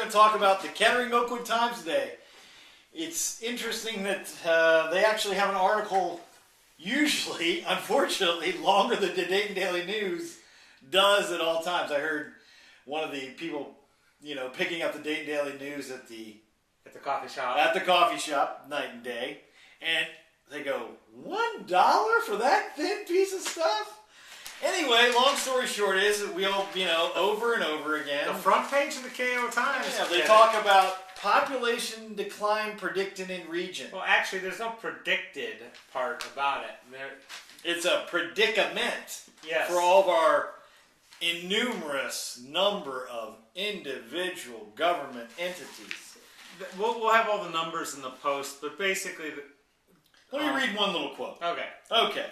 to talk about the Kettering Oakwood Times today. It's interesting that they actually have an article, usually, unfortunately, longer than the Dayton Daily News does at all times. I heard one of the people, picking up the Dayton Daily News at the coffee shop. At the coffee shop, night and day, and they go, $1 for that thin piece of stuff? Anyway, long story short is that we all, over and over again. The front page of the KO Times. Yeah, they talk about population decline predicted in region. Well, actually, there's no predicted part about it. It's a predicament for all of our innumerous number of individual government entities. We'll have all the numbers in the post, but basically... Let me read one little quote. Okay.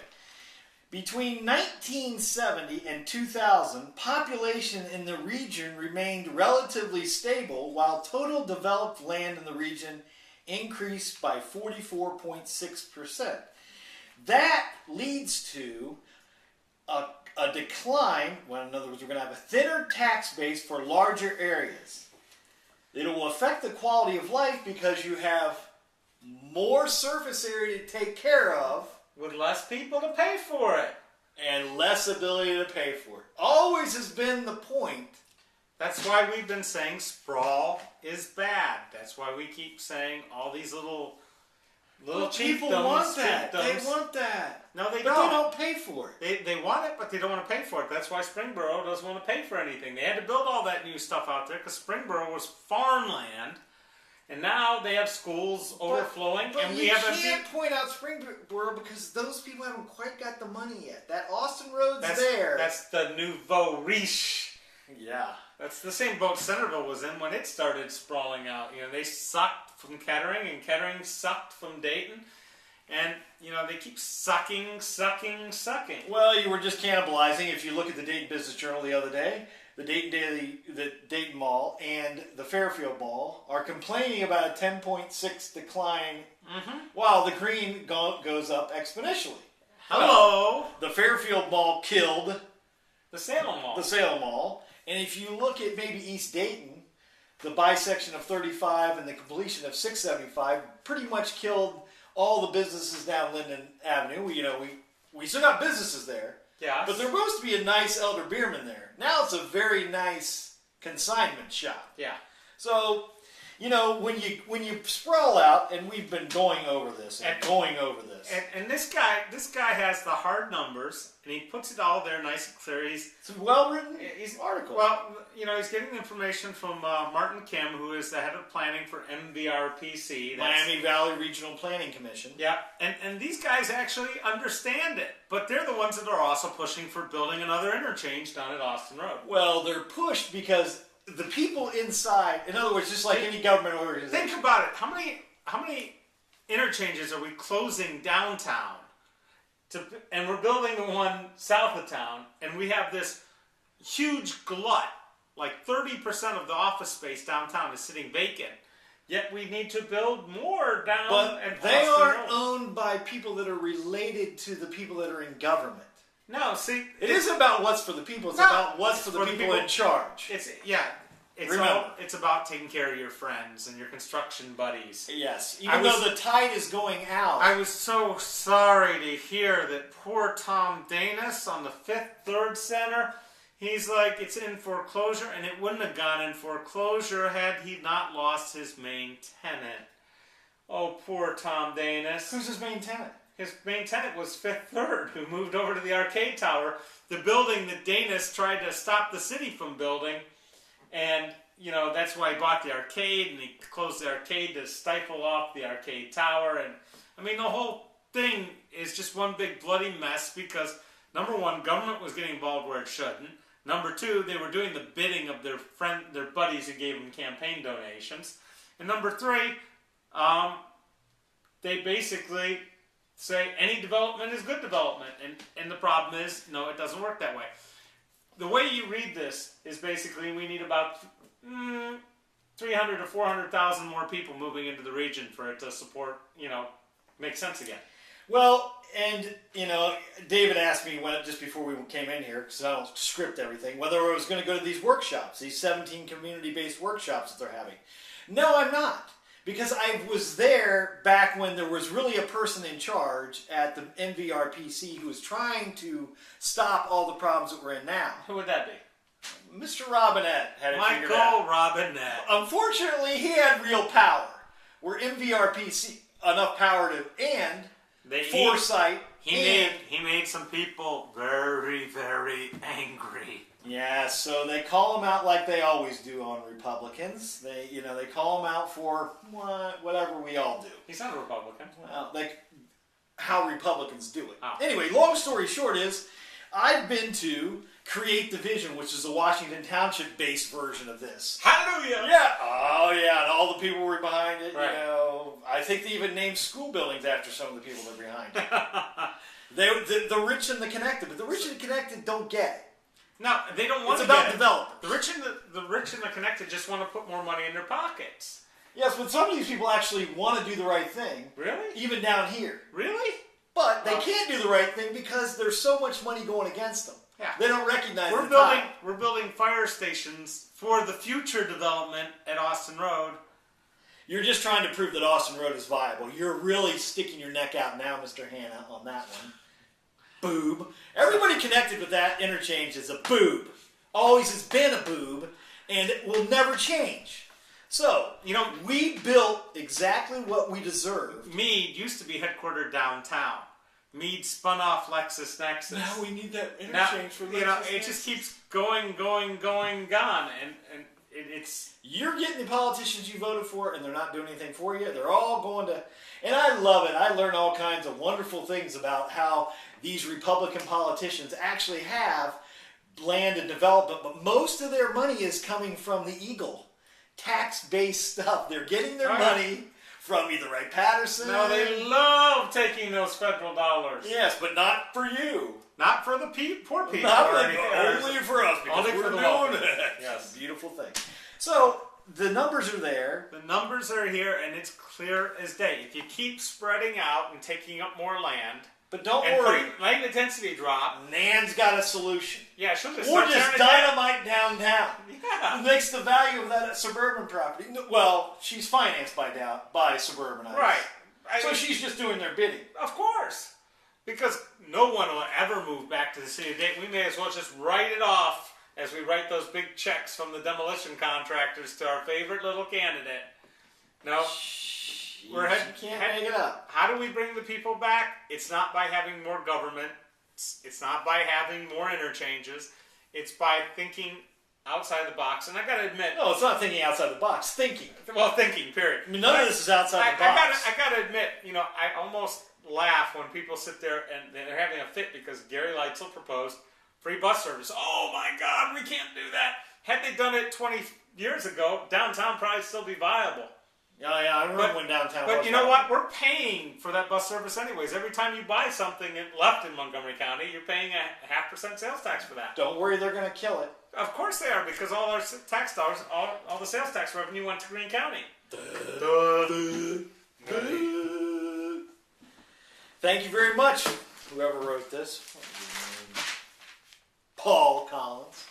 Between 1970 and 2000, population in the region remained relatively stable, while total developed land in the region increased by 44.6%. That leads to a decline. Well, in other words, we're going to have a thinner tax base for larger areas. It will affect the quality of life because you have more surface area to take care of. With less people to pay for it. And less ability to pay for it. Always has been the point. That's why we've been saying sprawl is bad. That's why we keep saying all these little people want that. They want that. No, they don't. But they don't pay for it. They want it, but they don't want to pay for it. That's why Springboro doesn't want to pay for anything. They had to build all that new stuff out there because Springboro was farmland. And now they have schools overflowing, but and you can't point out Springboro because those people haven't quite got the money yet. That Austin Road's there. That's the nouveau riche. Yeah. That's the same boat Centerville was in when it started sprawling out. They sucked from Kettering, and Kettering sucked from Dayton. And, they keep sucking. Well, you were just cannibalizing. If you look at the Dayton Business Journal the other day, the Dayton Mall, and the Fairfield Mall are complaining about a 10.6 decline, while the green goes up exponentially. Hello! Well, the Fairfield Mall killed the Salem Mall. And if you look at maybe East Dayton, the bisection of 35 and the completion of 675 pretty much killed all the businesses down Linden Avenue. We still got businesses there. Yeah. But there used to be a nice Elder Beerman there. Now it's a very nice consignment shop. Yeah. So, when you sprawl out, and we've been going over this. And this guy has the hard numbers, and he puts it all there nice and clear. It's a well-written article. Well, he's getting the information from Martin Kim, who is the head of planning for MVRPC. Miami Valley Regional Planning Commission. Yeah, and these guys actually understand it, but they're the ones that are also pushing for building another interchange down at Austin Road. Well, they're pushed because the people inside, in other words, just like any government organization. Think about it. How many interchanges are we closing downtown? And we're building the one south of town, and we have this huge glut. Like 30% of the office space downtown is sitting vacant. Yet we need to build more down. But they aren't owned by people that are related to the people that are in government. No, see, it isn't about what's for the people. It's about what's for the people in charge. It's about taking care of your friends and your construction buddies. Yes, even though the tide is going out. I was so sorry to hear that poor Tom Danis on the Fifth Third Center. He's like, it's in foreclosure, and it wouldn't have gone in foreclosure had he not lost his main tenant. Oh, poor Tom Danis. Who's his main tenant? His main tenant was Fifth Third, who moved over to the Arcade Tower, the building that Danis tried to stop the city from building. And, that's why he bought the arcade, and he closed the arcade to stifle off the Arcade Tower. And, the whole thing is just one big bloody mess because, number one, government was getting involved where it shouldn't. Number two, they were doing the bidding of their buddies who gave them campaign donations. And number three, they basically say any development is good development. And the problem is, no, it doesn't work that way. The way you read this is basically we need about 300 to 400,000 more people moving into the region for it to support, make sense again. Well, and, David asked me just before we came in here, because I don't script everything, whether I was going to go to these workshops, these 17 community-based workshops that they're having. No, I'm not. Because I was there back when there was really a person in charge at the MVRPC who was trying to stop all the problems that we're in now. Who would that be? Mr. Robinette had it figured out. Michael Robinette. Unfortunately, he had real power. Where MVRPC enough power to and foresight. He made some people very, very angry. Yeah, so they call them out like they always do on Republicans. They call them out for whatever we all do. He's not a Republican. Well, how Republicans do it. Oh. Anyway, long story short is, I've been to Create the Vision, which is a Washington Township-based version of this. Hallelujah! Yeah. Oh, yeah, and all the people were behind it. Right. I think they even named school buildings after some of the people that were behind it. The rich and the connected, but the rich and the connected don't get it. No, they don't want to get it. It's about developers. The rich and the connected just want to put more money in their pockets. Yes, but some of these people actually want to do the right thing. Really? Even down here. Really? But they can't do the right thing because there's so much money going against them. Yeah. They don't recognize We're building fire stations for the future development at Austin Road. You're just trying to prove that Austin Road is viable. You're really sticking your neck out now, Mr. Hanna, on that one. Boob. Everybody connected with that interchange is a boob. Always has been a boob, and it will never change. So, we built exactly what we deserved. Meade used to be headquartered downtown. Meade spun off LexisNexis. Now we need that interchange for LexisNexis. It just keeps going, gone, and it's... You're getting the politicians you voted for, and they're not doing anything for you. They're all going to... And I love it. I learn all kinds of wonderful things about how these Republican politicians actually have land and development, but most of their money is coming from the Eagle. Tax-based stuff. They're getting their money from either Wright Patterson. No, they love taking those federal dollars. Yes, but not for you. Not for the poor people. Only for us. Only for the wealthy. Yes, beautiful thing. So the numbers are there. The numbers are here, and it's clear as day. If you keep spreading out and taking up more land, but don't worry, land density drop. Nan's got a solution. Yeah, she'll just or just dynamite downtown. Yeah, it makes the value of that suburban property. Well, she's financed by suburban. Right. So she's just doing their bidding. Of course, because no one will ever move back to the city of Dayton. We may as well just write it off as we write those big checks from the demolition contractors to our favorite little candidate. No. You can't make it up. How do we bring the people back? It's not by having more government. It's not by having more interchanges. It's by thinking outside the box. And I got to admit... No, it's not thinking outside the box. Thinking. Well, thinking, period. I mean, none of this is outside the box. I got to admit, I almost laugh when people sit there and they're having a fit because Gary Leitzel proposed free bus service. Oh, my God, we can't do that. Had they done it 20 years ago, downtown probably still be viable. Yeah, I remember when downtown was. But you know what? We're paying for that bus service anyways. Every time you buy something left in Montgomery County, you're paying a 0.5% sales tax for that. Don't worry, they're going to kill it. Of course they are, because all our tax dollars, all the sales tax revenue went to Greene County. Thank you very much, whoever wrote this. Paul Collins.